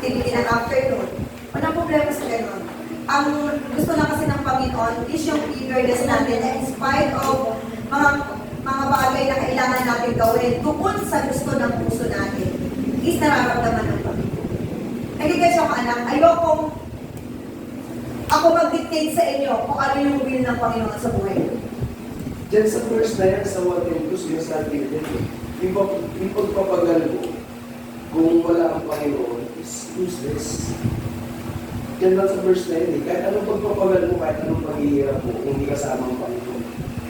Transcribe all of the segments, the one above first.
activity ng afternoon. Walang problema sa ganun. Ang gusto lang kasi ng Panginoon is yung eagerness natin na in spite of mga bagay na kailangan natin gawin tungkol sa gusto ng puso natin is nararamdaman ng Panginoon. Nagigay siya anak, ayokong ako mag-dictate sa inyo kung ano yung will ng Panginoon sa buhay ko. Diyan sa verse na yan, sa 1 sinasabi din, yung pagpapagal mo, kung wala ang Panginoon, is useless. Diyan lang sa verse na yun eh. Kahit anong pagpapagal mo, kahit anong paghihirap mo, kung hindi kasama ang Panginoon,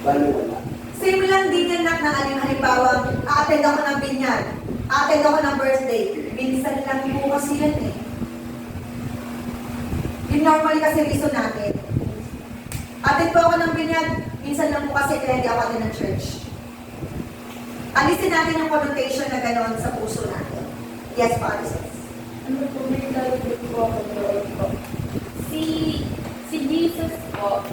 bali wala. Same lang din yan na aling halimbawa, a-attend ako ng binyag, a-attend ako ng birthday. Minsan lang po kasi yan eh. Yung normally kasi reason natin. Attend po ako ng binyag, minsan lang po kasi kaya hindi ako attend ng church. Alisin natin yung connotation na gano'n sa puso natin. Yes, Parises. Ano po, may lalagay po ako doon po. Si Jesus po,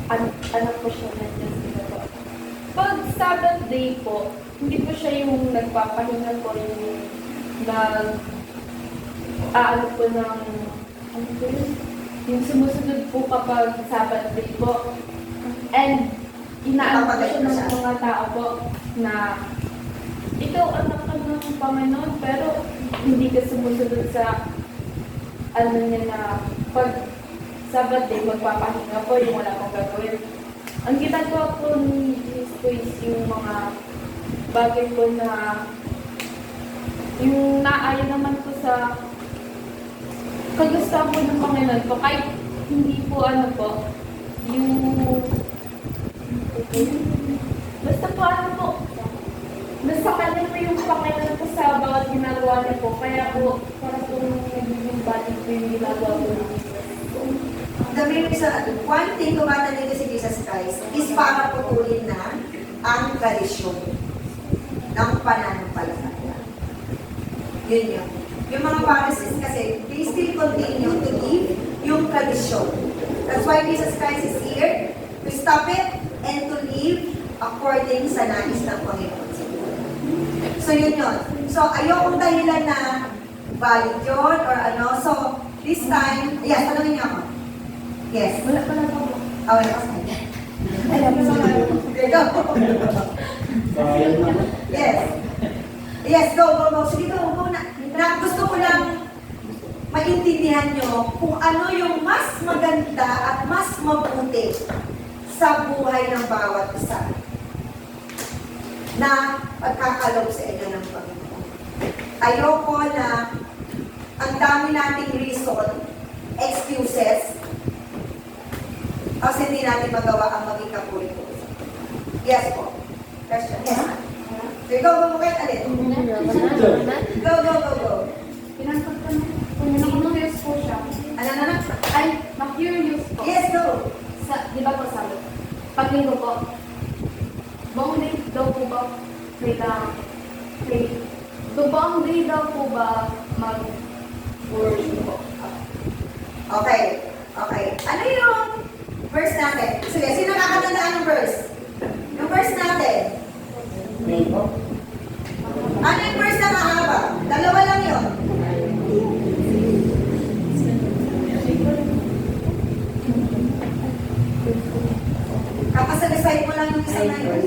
anak po siya ng Diyos po. Pag Sabbath day po, hindi po siya yung nagpapahinga po, yung ano po ng, ano po yun? Yung sumusunod po kapag Sabbath day po. And, inaano po siya ng mga tao po na ikaw anak ka ng Panginoon, pero hindi ka sumusunod sa ano niya na pag Sabbath day, magpapahinga po, yung wala pang gagawin. Ang ginagawa po ni Jesus is yung mga bagay po na yung naayon naman po sa kagustuhan po ng Panginoon po, kahit hindi po ano po, yung basta po ano po, nasa kanya po yung Panginoon po sa bawat ginagawa niya po, kaya po para po nagiging balik po yung ginagawa po ng The main reason, one thing kumata nito si Jesus Christ is para putulin na ang tradisyon ng pananampalataya. Yun yun. Yung mga Pharisees kasi, they still continue to live yung tradisyon. That's why Jesus Christ is here to stop it and to live according sa nais ng Panginoon sa buhay. So yun yun. So ayokong dahilan na valid yun or ano. So this time, yes, tanongin niyo ako. Yes. Wala pa na po. Wala pa sa kanya. Okay, go. Yes. Yes, go. Sige, go na. Gusto ko lang maintindihan nyo kung ano yung mas maganda at mas mabuti sa buhay ng bawat isa na pagkakalob sa inyo ng Panginoon. Ayoko na ang dami nating reason, excuses, kasi hindi natin magawa ang maging kapuri ko. Yes po. Question. Yes. Okay, go, kahit alin. Go. Pinanggap ko na. Na-curious po siya. Ano? Ay, na-curious po. Yes, go. Di ba po sabi? Paglinggo po, buong day daw po ba buong day daw po ba mag-worship po? Okay. Ano yung verse natin? Sige, sino nakakatandaan ng verse? Yung verse natin. Ano yung verse na mahaba? Dalawa lang yun. Kapasalisay mo lang yung isa na yun.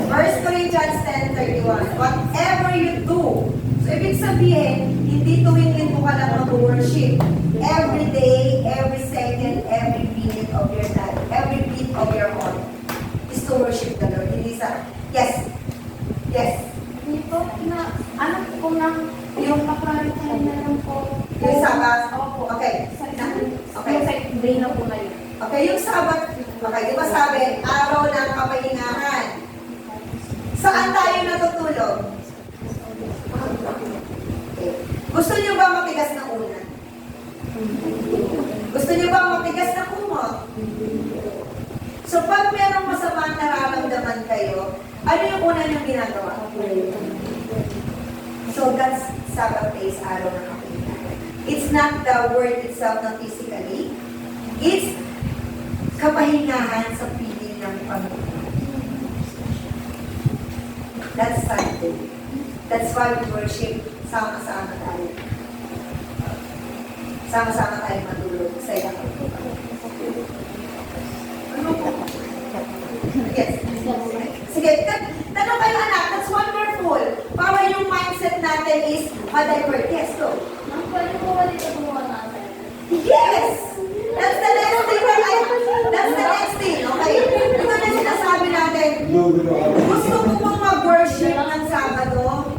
Verse Corinthians 10:31. Whatever you do. So, ibig sabihin, hindi tuwing linggo ka lang mag-worship. Every day, every second, every minute of your time, every beat of your heart is to worship the Lord. Hindi sa, yes. Hindi po, ano po yung nakaraan na lang po. Yung Sabbath? Opo. Okay. Okay. Yung day na po na yun. Okay, yung Sabbath, okay, di ba sabi, araw ng kapahingahan. Saan tayo natutulog? Okay. Gusto niyo ba matigas na unan? Gusto niyo ba matigas na kumot? So pag merong masamang nararamdaman kayo, ano yung una niyong ginagawa? So God's Sabbath day is araw ng kapahingahan. It's not the word itself na physically. It's kapahingahan sa piling ng Panginoon. That's Sunday. That's why we worship sama-sama tayo. Sama-sama tayo matulog. Saya. Yes. Sige, tanong kayo anak, that's wonderful. Para yung mindset natin is ma-divert. Yes, go. Pwede po ba dito gumawa natin? Yes! That's the next thing that's the next thing, okay? Ito na sinasabi natin. Gusto mo pong mag-worship ng Sabado,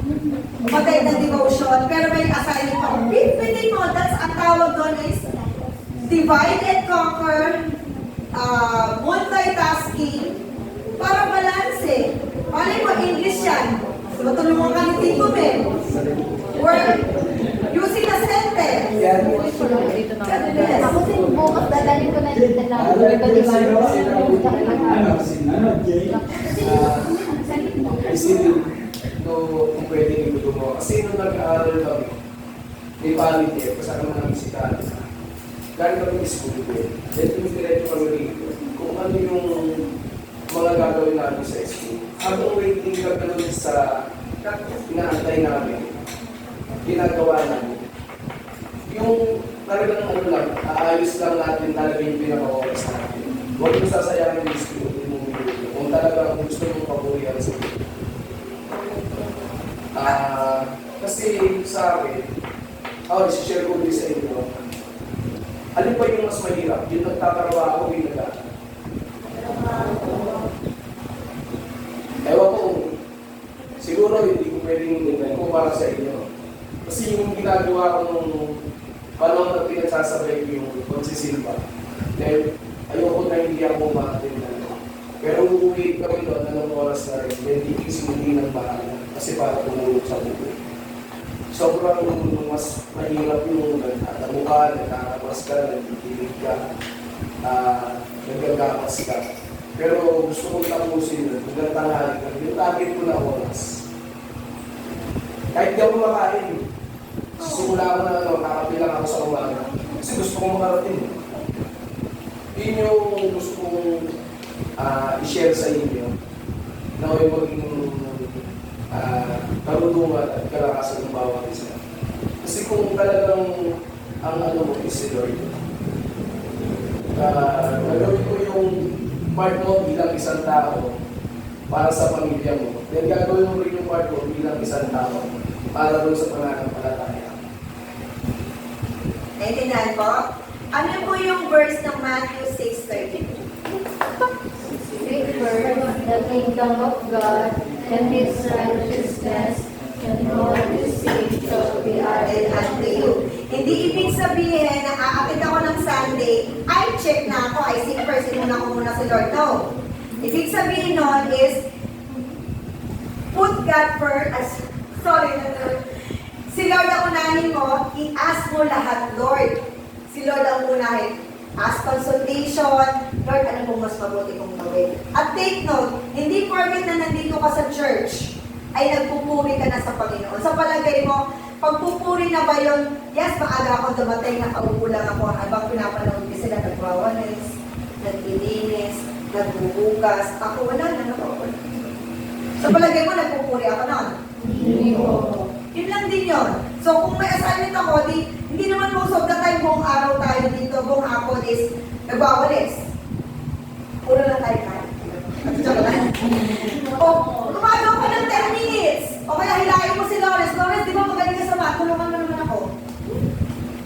mag-guide ng devotion, pero may assignment pa. Pipitin mo, that's ang tawag doon is divide and conquer, multitasking, para balance eh. Paano mo English yan? Matulungan ka ni Tito Ben. Word. Using a sentence. Yes. Ako din bukas dadalhin ko na dito lang. I still no, kung pwede ito mo. Kasi nung nag-aaral kami, may volunteer, kasama namin si Tala. Galing kami school ko. Then tumidiretso kami rito. Kung ano yung mga gagawin namin sa school. Habang waiting kami nun sa inaantay namin, ginagawa namin. Yung talagang ano lang, aayos lang natin talaga yung pinaka-oras natin. Huwag yung sasayangin yung school. Kung talagang gusto mong papurihan sa school. Kasi sa akin, isi-share ko din sa inyo. Alin pa yung mas mahirap? Yung nagtatrabaho o yung nag-aaral? Ewan ko, siguro hindi ko pwedeng tingnan kung para sa inyo. Kasi yung ginagawa ko nung panahon na pinagsasabay ko yung pagsisilba. Dahil ayoko na hindi ako makatingnan. Pero uuwi kami doon, anong oras na rin, then hindi ng bahala. Kasi para tumulog sa buhay. Sobrang mas mahirap yung nagtatamu ka, nagkakapas ka, nagtitigil ka, nagagapas ka. Pero gusto kong tapusin yun, hanggang tanghali ka, yung target ko na oras. Kahit di ako makain, simula ko na kakapilang ako sa umaga. Kasi gusto kong makarating. Yun yung gusto kong i-share sa inyo na yung maging karunungan at kalakasan ng bawat isa. Kasi kung talagang ang ano mo is si Lord, gagawin ko yung part mo bilang isang tao para sa pamilya mo. Then gagawin mo rin yung part mo bilang isang tao para doon sa pananampalataya. Naintindihan po? Ano po yung verse ng Matthew 6:32? Seek first the kingdom of God and His righteousness, and all these things shall be added unto you. Hindi ibig sabihin na aakit ako ng Sunday, I check na ako, I seek first, inuna ko muna si Lord. No. Ibig sabihin nun is, put God first, si Lord ang unahin mo, i-ask mo lahat, Lord. Si Lord ang unahin. Ask consultation, Lord, ano pong mas mabuti kong gawin? At take note, hindi porket na nandito ka sa church, ay nagpupuri ka na sa Panginoon. Sa palagay mo, pagpupuri na ba yun? Yes, maaga ako dumating, nakaupo lang ako. Habang pinapanood ko sila, nagwawalis, naglilinis, nagbubukas. Ako wala na, nakaupo lang. Sa palagay mo, nagpupuri ako noon? Hindi po. Yun lang din yun. So, kung may assignment ako, hindi naman most of the time buong araw tayo dito, buong hapon is nagwawalis. Puro lang tayo kain. O, gumagawa ka ng 10 minutes. O kaya hilahin mo si Lawrence. Lawrence, di ba magaling ka sa math? Tulungan mo naman ako.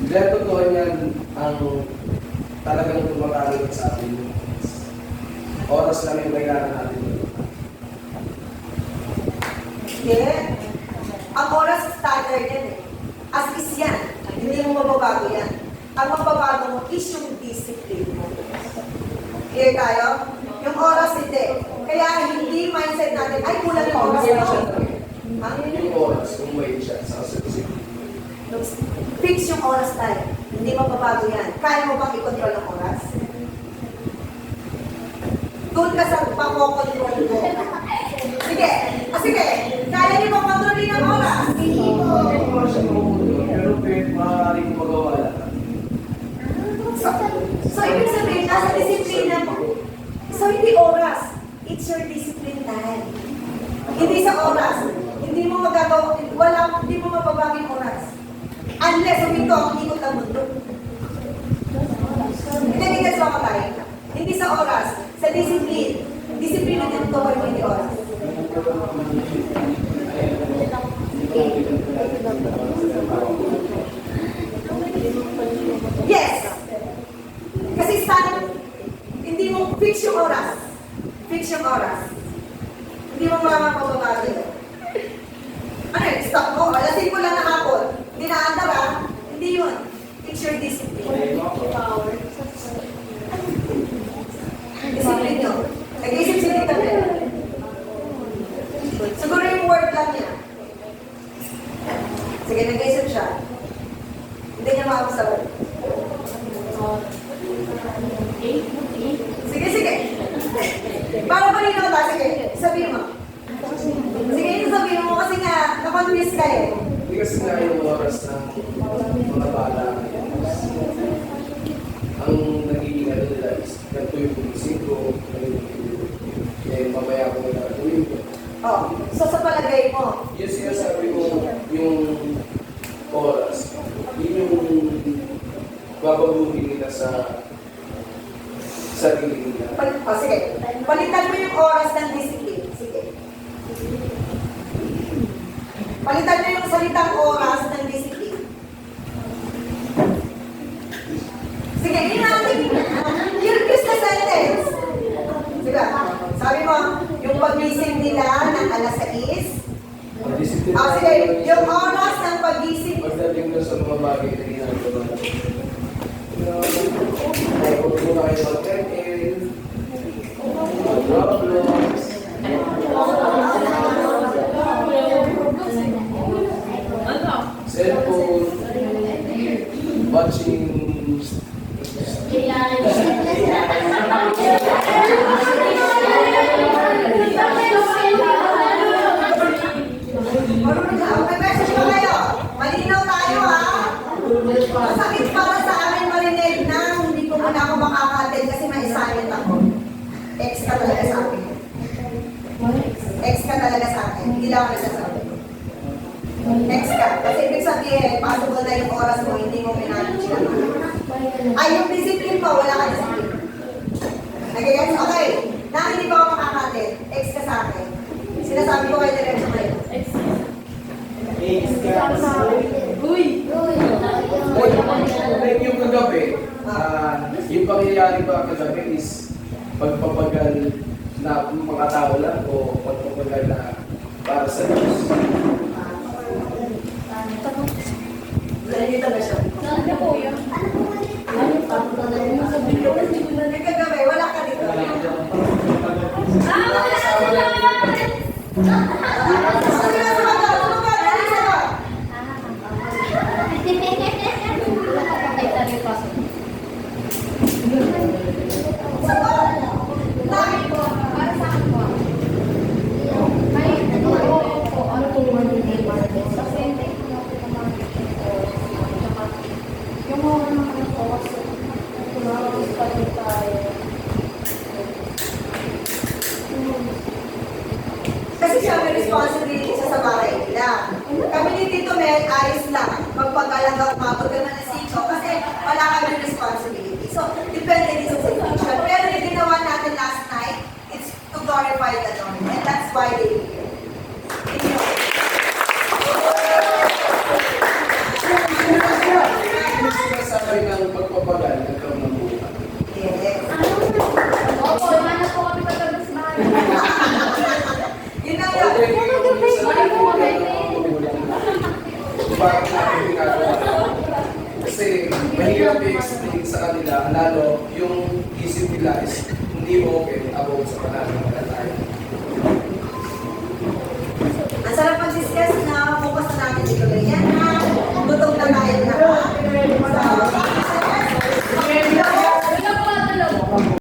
Dahil totoo yan ang talagang tumatawag sa atin. Oras lang yung kailangan natin. Yeah. Ang oras standard yan eh. As is yan. Hindi mo mababago yan. Ang mababago mo is yung discipline mo. Clear tayo? Yung oras hindi. Kaya hindi mindset natin, ay kulang yung oras na ako. Yung oras, kung may siya sa kasagusin. Fix yung oras tayo. Hindi mababago yan. Kaya mo bang i-control ang oras? Doon ka sa pako-control mo. Sige. Sige. Kaya niyo bang kontrolin ang oras? Hindi po. Pero maaaring magawa lang. So, ibig sabihin, nasa disiplina mo. So, hindi oras. It's your discipline time. Hindi sa oras. Hindi mo magagawa, hindi mo mababaging oras. Unless, huminto ang ikot ng mundo. Hindi sa oras, sa discipline. Disiplina din ito ay hindi oras. Yes! Kasi sana, hindi mo fix yung oras. Fix yung oras. Hindi mo mamapababago yun. Ano yun? Stop mo. Alasing ko lang na hapon. Hindi naandar ah. Hindi yun. Fix your discipline. Discipline nyo. Nag-isip-sipin kami. Siguro yung word lang niya. Sige, nag-isip siya. Hindi niya makapasawag. Sige, sige. Para malinaw ta, sige. Sabihin mo. Sige, yung sabihin mo kasi nga, na-confuse ka eh. Hindi kasi nga yung oras ng mga bata. Ang nagiging ano nila is, ganito yung pulisin ko, eh, mamaya ko na gagawin ko. Oh, so sa palagay mo, Yung sinasabi ko, yung oras, yun yung babaguhin nila sa sarili nila. sige. Palitan mo yung oras ng discipline. Sige. Palitan mo yung salitang oras ng discipline. Sige, yun natin. Yung use the sentence. Sige. Sabi mo, yung pagising nila ng alas 6. Discipline. Sige, yung oras ng pagising. Pagdating doon sa mga bagay na ginagawa. Ay, kung muna kayo mag-check-in, mag-problems, cellphone, watching, Marunong na. May message pa kayo. Malinaw tayo ha. Masakit para sa amin marinig na hindi ko muna ako makaka-attend kasi may assignment ako. Ex ka talaga sa akin. Ex ka talaga sa akin. Hindi lang ako nagsasabi. Ex ka. Kasi ibig sabihin, possible na yung oras mo, hindi mo pinanage na. Ay, yung discipline mo, wala ka discipline. Nagigets? Okay. Na hindi pa ako makaka-attend. Ex ka sa akin. Sinasabi ko kayo diretso kayo. Uy! like yung kagabi, yung pangyayari ba kagabi is pagpapagal na mga tao lang o pagpapagal na para sa Diyos. Nakikita na siya. Yung kagabi, wala ka dito. Kasi siya may responsibility siya sa bahay nila. Kami ni Tito Mel, ayos lang. Magpag-alaga, umabot ka na ng sitio kasi wala kami responsibility. So, depende din sa situation. Pero yung ginawa natin last night, it's to glorify the Lord. And that's why they are here. Yung sinasabi ng pagpapagal, nagkaroon ng buhay. Yes. Opo, naman na po kami pagkabi sa bahay. Yun na yun. Okay, yung sarili ko na magulang. Bakit natin ginagawa? Kasi mahirap i-explain sa kanila, lalo yung isip nila is hindi open about sa pananampalataya.